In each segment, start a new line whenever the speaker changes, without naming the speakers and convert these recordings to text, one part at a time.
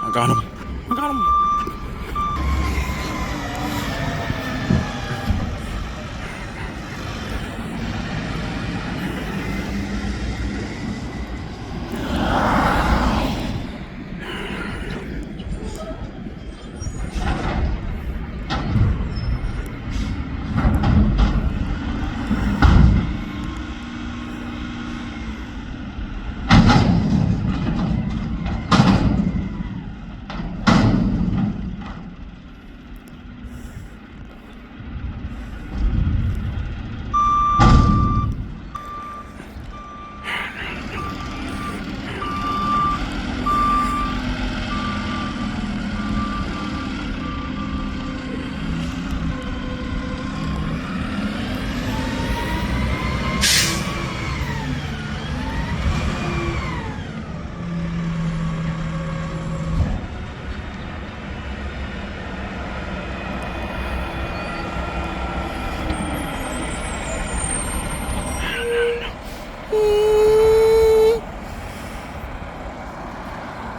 I got him. I got him.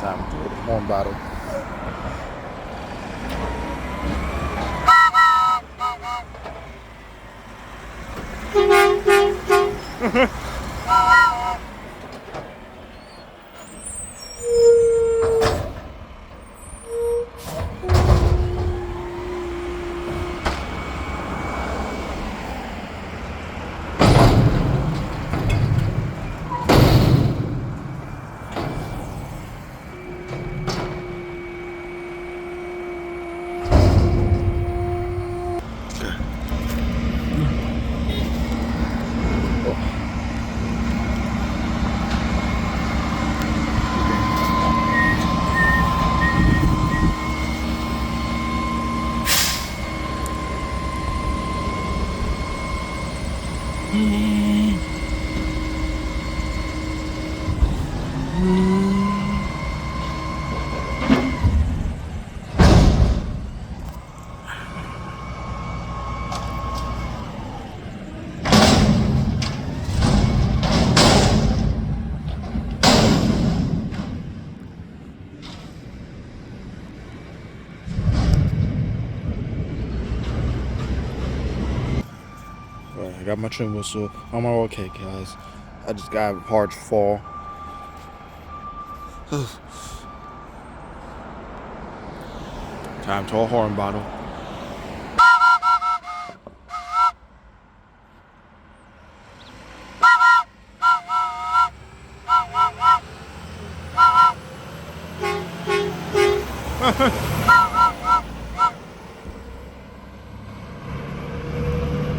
Time to the horn bottle. I got my trim whistle. I'm all okay, guys. I just got a hard fall. Time to a horn bottle.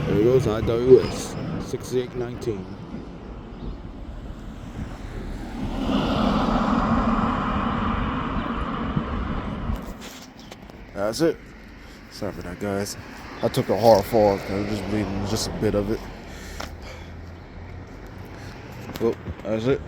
There goes IWS 6819. That's it. Sorry for that, guys. I took a hard fall. I was just bleeding just a bit of it. Well, that's it.